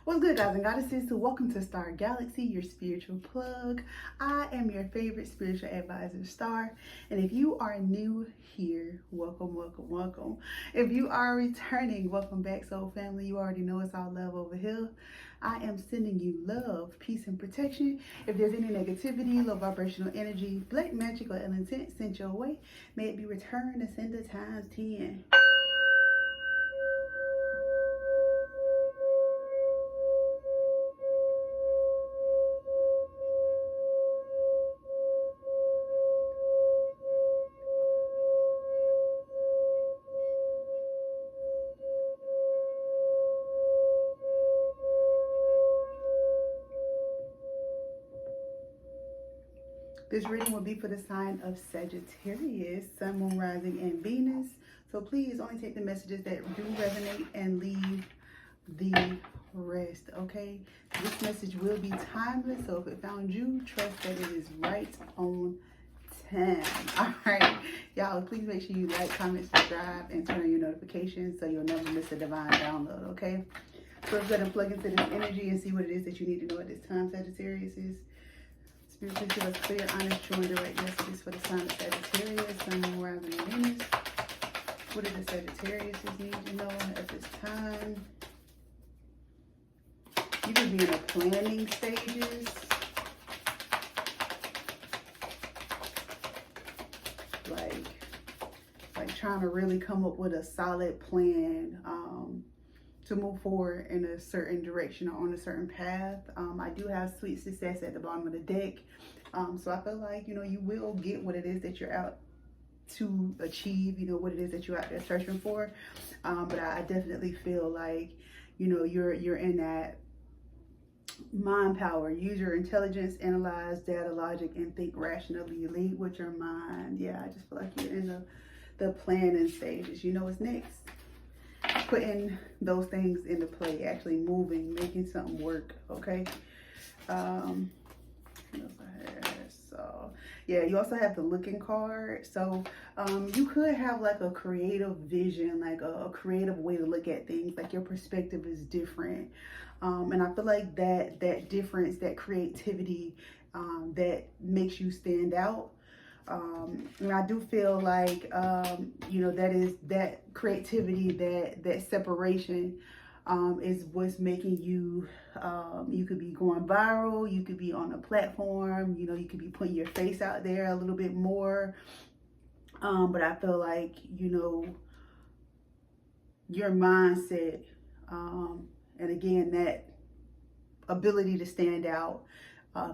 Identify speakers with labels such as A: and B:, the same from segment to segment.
A: What's good, guys and goddesses? Welcome to Star Galaxy, your spiritual plug. I am your favorite spiritual advisor, Star. And if you are new here, welcome, welcome, welcome. If you are returning, welcome back, soul family. You already know it's all love over here. I am sending you love, peace, and protection. If there's any negativity, low vibrational energy, black magic, or ill intent sent your way, may it be returned and sent to times 10. This reading will be for the sign of Sagittarius, Sun, Moon, Rising, and Venus. So please only take the messages that do resonate and leave the rest, okay? This message will be timeless, so if it found you, trust that it is right on time. All right, y'all, please make sure you like, comment, subscribe, and turn on your notifications so you'll never miss a divine download, okay? So let's go ahead and plug into this energy and see what it is that you need to know at this time, Sagittarius. Spiritually give us clear, honest, true, and direct messages for the sign of Sagittarius, Sun, Moon, Rising, and Venus. What do the Sagittarius need to know at this time? You could be in the planning stages. Like trying to really come up with a solid plan to move forward in a certain direction or on a certain path. I do have sweet success at the bottom of the deck. So I feel like, you will get what it is that you're out to achieve, what it is that you're out there searching for. But I definitely feel like, you're in that mind power. Use your intelligence, analyze data, logic, and think rationally. Lead with your mind. Yeah, I just feel like you're in the planning stages. What's next. Putting those things into play, actually moving, making something work, okay? What else I have? So, yeah, you also have the looking card. So, you could have like a creative vision, like a creative way to look at things, like your perspective is different. And I feel like that difference, that creativity, that makes you stand out. And I do feel like, that creativity, that separation is what's making you, you could be going viral, you could be on a platform, you could be putting your face out there a little bit more. But I feel like, your mindset, and again, that ability to stand out,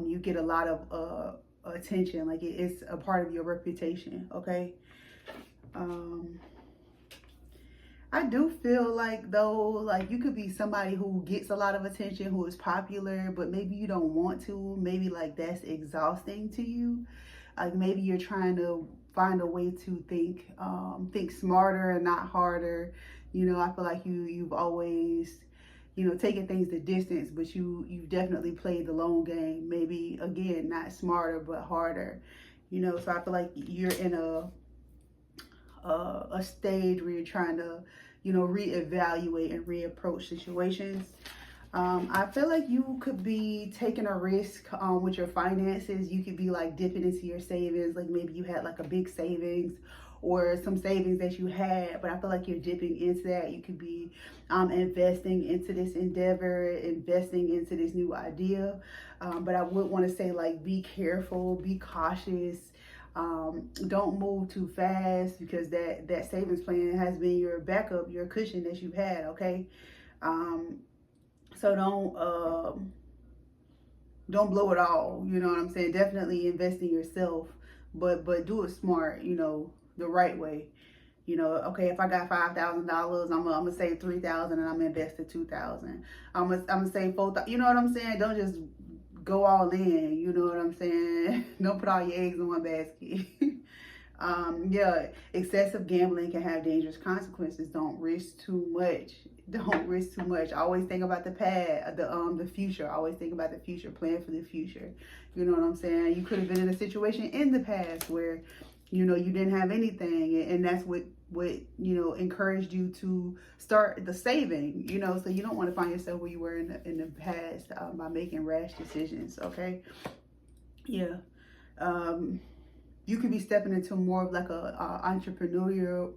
A: you get a lot of attention, like it's a part of your reputation, okay? I do feel like, though, like you could be somebody who gets a lot of attention, who is popular, but maybe you don't want to. Maybe like that's exhausting to you. Like maybe you're trying to find a way to think smarter and not harder. I feel like you've always taking things the distance, but you've definitely played the long game. Maybe, again, not smarter, but harder. So I feel like you're in a stage where you're trying to, reevaluate and reapproach situations. I feel like you could be taking a risk with your finances. You could be like dipping into your savings. Like maybe you had like a big savings or some savings that you had, but I feel like you're dipping into that. You could be investing into this endeavor, investing into this new idea. But I would want to say, like, be careful, be cautious. Don't move too fast, because that savings plan has been your backup, your cushion that you've had, okay? So don't blow it all, you know what I'm saying? Definitely invest in yourself, but do it smart, the right way. Okay, if I got $5,000, I'm gonna save $3,000 and I'm gonna invest the $2,000. I'm gonna save $4,000. You know what I'm saying? Don't just go all in. You know what I'm saying? Don't put all your eggs in one basket. Yeah, excessive gambling can have dangerous consequences. Don't risk too much. Don't risk too much. Always think about the past, the future. Always think about the future. Plan for the future. You know what I'm saying? You could have been in a situation in the past where you didn't have anything, and that's what encouraged you to start the saving, so you don't want to find yourself where you were in the past by making rash decisions. Okay. Yeah. You could be stepping into more of like a entrepreneurial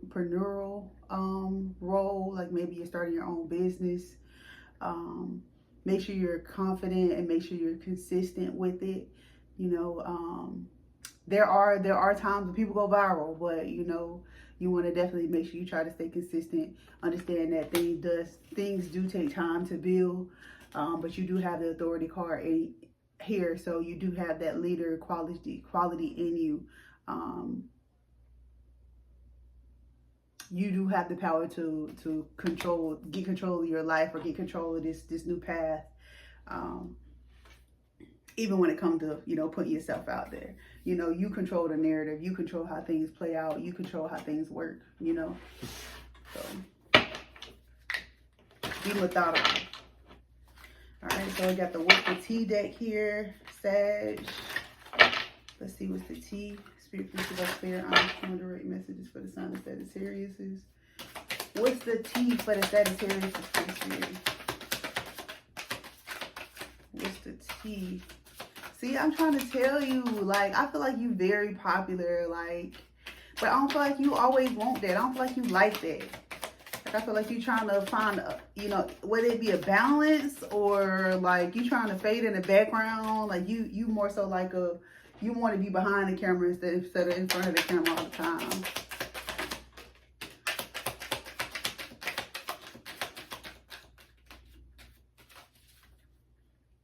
A: role, like maybe you're starting your own business. Make sure you're confident and make sure you're consistent with it. There are times when people go viral, but you want to definitely make sure you try to stay consistent. Understand that things do take time to build, but you do have the authority card here, so you do have that leader quality in you. You do have the power to get control of your life, or get control of this new path. Even when it comes to, putting yourself out there, you control the narrative, you control how things play out, you control how things work, so be methodical. All right, so I got the What's the T deck here, Sag. Let's see what's the T. Spirit, please give us clear, honest, and direct messages for the sign of Sagittarius. What's the T for the Sagittarius? What's the T? See, I'm trying to tell you, like, I feel like you very popular, like, but I don't feel like you always want that. I don't feel like you like that. Like, I feel like you trying to find, whether it be a balance or like you trying to fade in the background. Like you more so like you want to be behind the camera instead of in front of the camera all the time.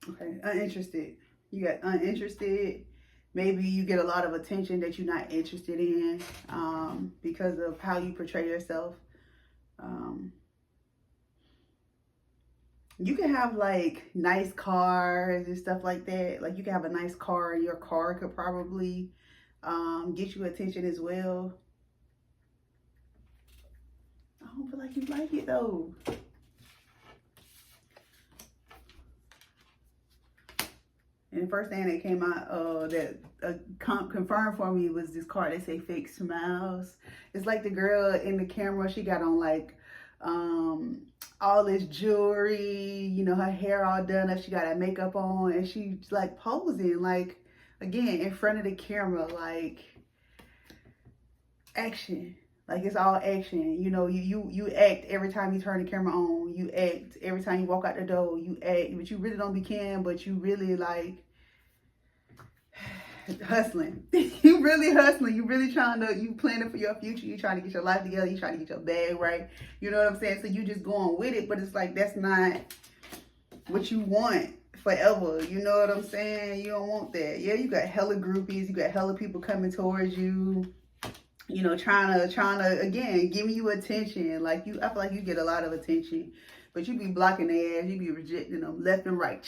A: Okay, uninterested. You got uninterested. Maybe you get a lot of attention that you're not interested in because of how you portray yourself. You can have like nice cars and stuff like that. Like you can have a nice car and your car could probably get you attention as well. I don't feel like you like it though. And the first thing that came out that confirmed for me was this card. They say fake smiles. It's like the girl in the camera, she got on like all this jewelry, her hair all done up, she got her makeup on, and she's like posing, like, again, in front of the camera, like action. Like it's all action. You act every time you turn the camera on. You act every time you walk out the door. You act, but you really don't be caring, but you really like hustling. You really hustling. You really you planning for your future. You trying to get your life together. You trying to get your bag right. You know what I'm saying? So you just going with it, but it's like that's not what you want forever. You know what I'm saying? You don't want that. Yeah, you got hella groupies. You got hella people coming towards you. Trying to again giving you attention. Like I feel like you get a lot of attention, but you be blocking their ass. You be rejecting them left and right.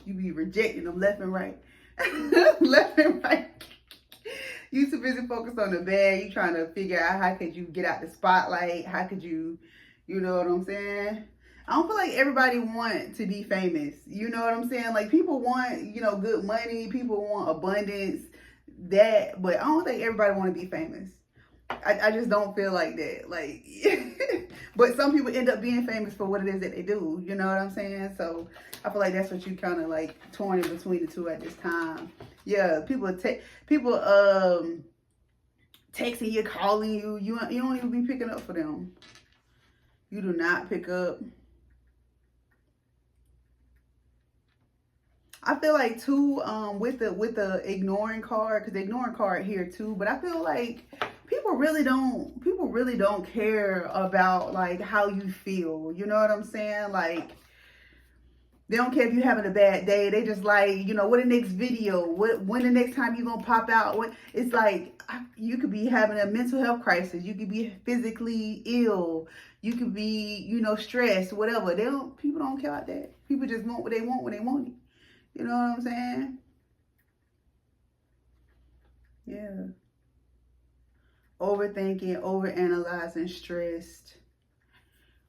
A: You be rejecting them left and right. Left and right. You too busy focused on the bag. You trying to figure out how could you get out the spotlight. How could you know what I'm saying? I don't feel like everybody want to be famous. You know what I'm saying? Like people want, good money. People want abundance. But I don't think everybody want to be famous. I just don't feel like that. Like, but some people end up being famous for what it is that they do. You know what I'm saying? So I feel like that's what you kind of like torn in between the two at this time. Yeah, people texting you, calling you. You don't even be picking up for them. You do not pick up. I feel like too, with the ignoring card, because the ignoring card here too, but I feel like people really don't care about like how you feel. You know what I'm saying? Like they don't care if you're having a bad day. They just like, what the next video, when the next time you gonna pop out. It's like you could be having a mental health crisis. You could be physically ill. You could be, stressed, whatever. People don't care about that. People just want what they want when they want it. You know what I'm saying? Yeah. Overthinking, overanalyzing, stressed.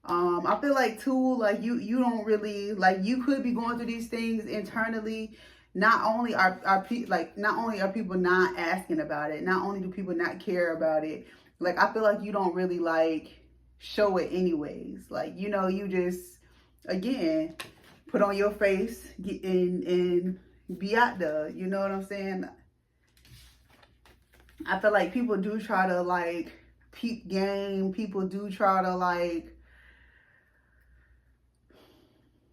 A: I feel like too, like you don't really, like you could be going through these things internally. Not only are people not asking about it, not only do people not care about it, Like, I feel like you don't really like show it anyways. Like, you know, you just, again, put on your face, get in, and be out there. You know what I'm saying? I feel like people do try to like peep game. People do try to like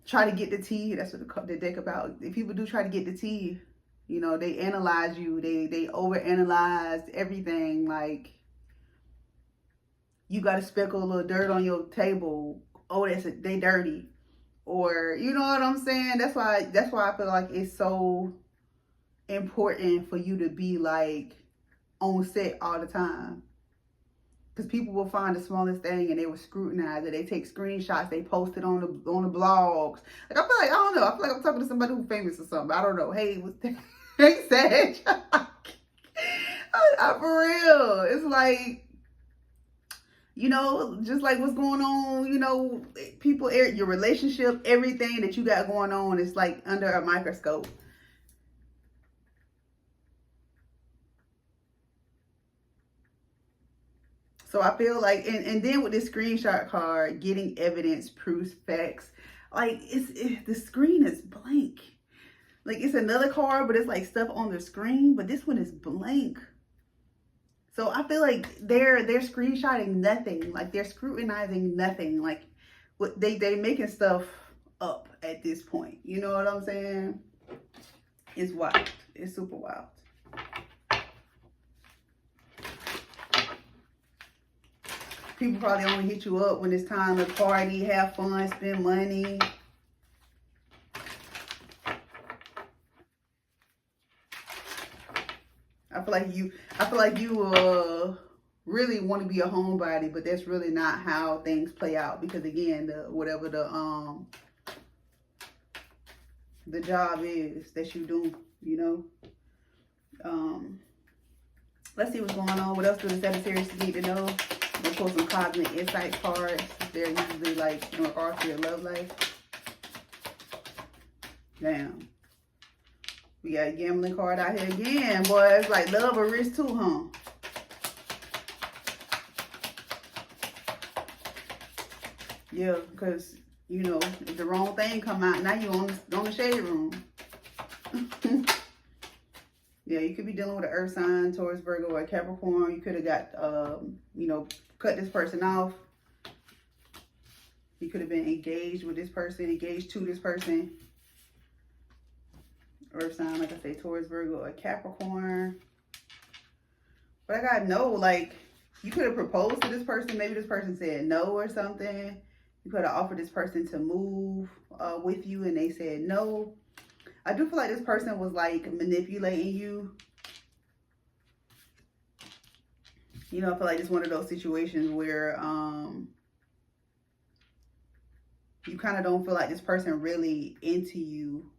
A: try to get the tea. That's what the deck about. If people do try to get the tea, you know, they analyze you. They overanalyze everything. Like, you got a speckle of little dirt on your table. Oh, they dirty. Or, you know what I'm saying? That's why I feel like it's so important for you to be like on set all the time. Because people will find the smallest thing and they will scrutinize it. They take screenshots, they post it on the blogs. Like, I feel like, I don't know, I feel like I'm talking to somebody who's famous or something. I don't know. Hey, what's that? Hey, Sag. For real. It's like, you know, just like what's going on, you know, people, your relationship, everything that you got going on is like under a microscope. So I feel like, and then with this screenshot card, getting evidence, proofs, facts, like the screen is blank. Like, it's another card, but it's like stuff on the screen, but this one is blank. So I feel like they're screenshotting nothing. Like, they're scrutinizing nothing. Like, what they making stuff up at this point. You know what I'm saying? It's wild. It's super wild. People probably only hit you up when it's time to party, have fun, spend money. I feel like you really want to be a homebody, but that's really not how things play out. Because again, whatever the job is that you do, you know. Let's see what's going on. What else do the Sagittarius need to know? We'll pull some cosmic insight cards. They're usually like, you know, art for your love life. Damn. We got a gambling card out here again, boy. It's like love or risk too, huh? Yeah, because, you know, if the wrong thing come out, now you on the shade room. Yeah, you could be dealing with an earth sign, Taurus, Virgo, or Capricorn. You could have got, you know, cut this person off. You could have been engaged with this person, engaged to this person. Earth sign, like I say, Taurus, Virgo, or Capricorn. But I gotta know, like, you could have proposed to this person. Maybe this person said no or something. You could have offered this person to move with you and they said no. I do feel like this person was like manipulating you. You know, I feel like it's one of those situations where you kind of don't feel like this person really into you,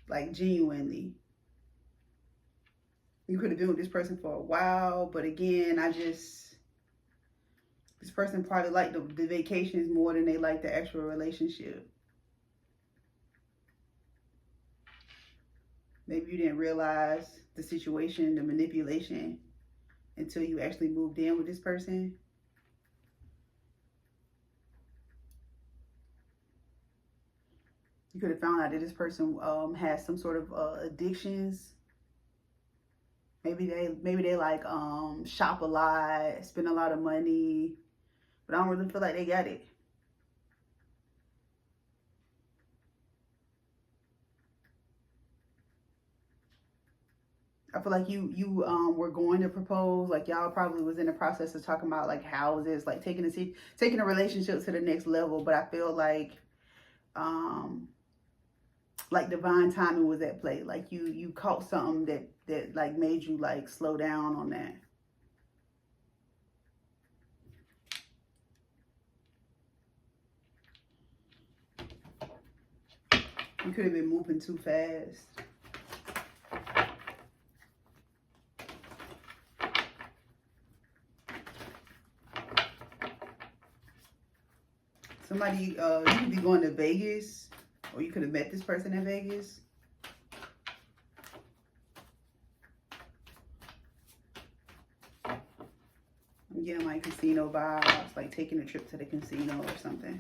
A: like genuinely. You could have been with this person for a while, but again, this person probably liked the vacations more than they liked the actual relationship. Maybe you didn't realize the situation, the manipulation, until you actually moved in with this person. You could have found out that this person has some sort of addictions. Maybe they like shop a lot, spend a lot of money, but I don't really feel like they got it. I feel like you were going to propose, like y'all probably was in the process of talking about like houses, like taking a relationship to the next level. But I feel like divine timing was at play. Like you caught something that like made you like slow down on that. You could have been moving too fast. Somebody, you could be going to Vegas, or you could have met this person in Vegas. I'm getting like casino vibes, like taking a trip to the casino or something.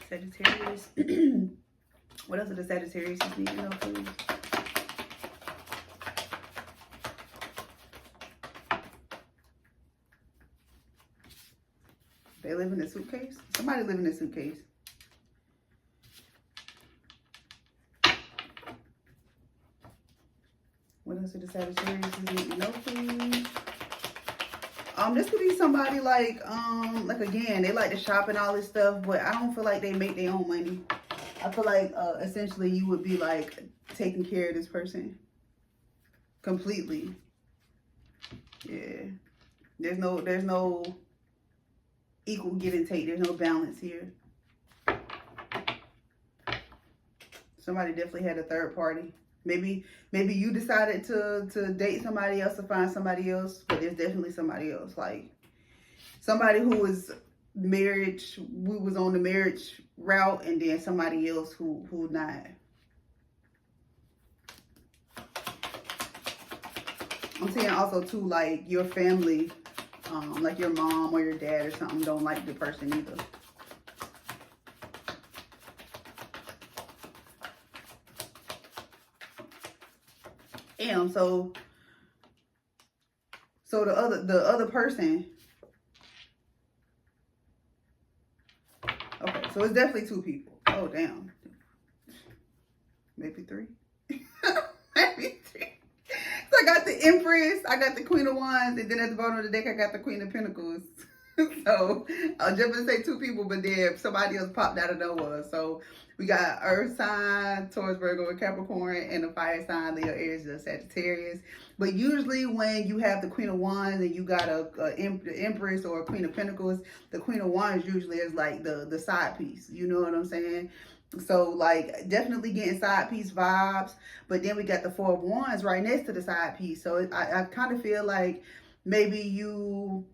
A: Sagittarius. What else are the Sagittarius need to know, please? They live in a suitcase? Somebody live in a suitcase. What else are the Sagittarius need to know, please? This could be somebody like again, they like to shop and all this stuff, but I don't feel like they make their own money. I feel like essentially you would be like taking care of this person completely. Yeah. There's no equal give and take. There's no balance here. Somebody definitely had a third party. Maybe you decided to date somebody else, to find somebody else, but there's definitely somebody else. Like somebody who was marriage, we was on the marriage route, and then somebody else who not. I'm saying also too, like your family, like your mom or your dad or something don't like the person either. Damn, so the other person. Okay, so it's definitely two people. Oh damn. Maybe three. Maybe three. So I got the Empress, I got the Queen of Wands, and then at the bottom of the deck I got the Queen of Pentacles. So I was just gonna say two people, but then somebody else popped out of nowhere. So we got Earth sign, Taurus, Virgo, and Capricorn, and the fire sign, Leo, Aries, and Sagittarius. But usually when you have the Queen of Wands and you got the Empress or a Queen of Pentacles, the Queen of Wands usually is like the side piece. You know what I'm saying? So like definitely getting side piece vibes. But then we got the Four of Wands right next to the side piece. So I kind of feel like maybe you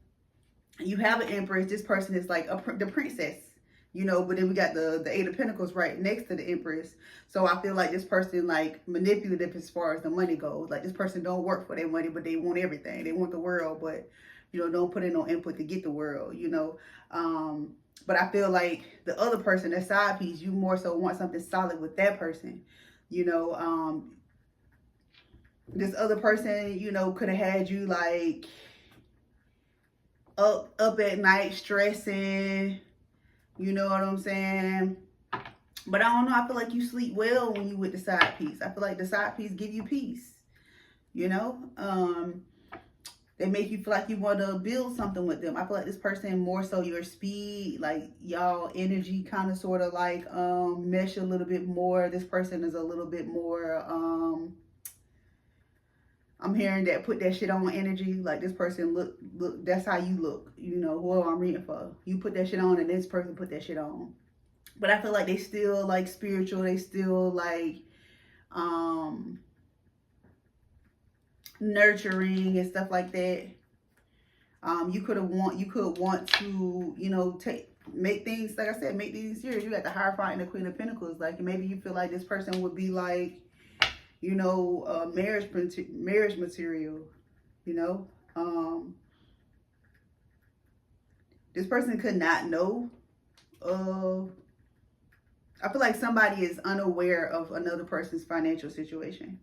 A: have an Empress. This person is like the princess. You know, but then we got the Eight of Pentacles right next to the Empress. So I feel like this person like manipulative as far as the money goes. Like this person don't work for their money, but they want everything. They want the world, but you know, don't put in no input to get the world, you know. But I feel like the other person, that side piece, you more so want something solid with that person. You know, this other person, you know, could have had you like up at night stressing. You know what I'm saying? But I don't know. I feel like you sleep well when you with the side piece. I feel like the side piece give you peace. You know? They make you feel like you want to build something with them. I feel like this person more so your speed, like y'all energy kind of sort of like mesh a little bit more. This person is a little bit more I'm hearing that put that shit on energy. Like this person look, that's how you look. You know, who I'm reading for. You put that shit on and this person put that shit on. But I feel like they still like spiritual. They still like nurturing and stuff like that. You could want to, you know, make things, like I said, make things serious. You got the Hierophant and the Queen of Pentacles. Like maybe you feel like this person would be like, you know, marriage material, you know. This person could not know. I feel like somebody is unaware of another person's financial situation.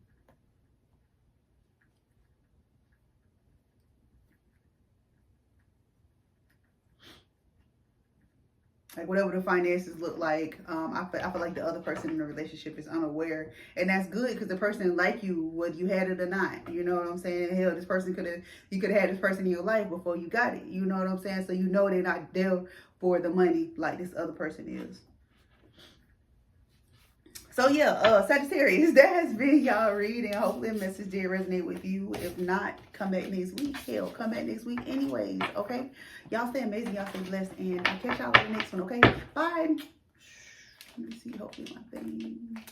A: Like whatever the finances look like, I feel like the other person in the relationship is unaware, and that's good because the person like you, whether you had it or not. You know what I'm saying? Hell, this person you could have had this person in your life before you got it. You know what I'm saying? So you know they're not there for the money like this other person is. So yeah, Sagittarius, that has been y'all reading. Hopefully the message did resonate with you. If not, come back next week. Hell, come back next week anyways, okay? Y'all stay amazing. Y'all stay blessed. And I'll catch y'all in the next one, okay? Bye. Let me see. Hopefully my thing.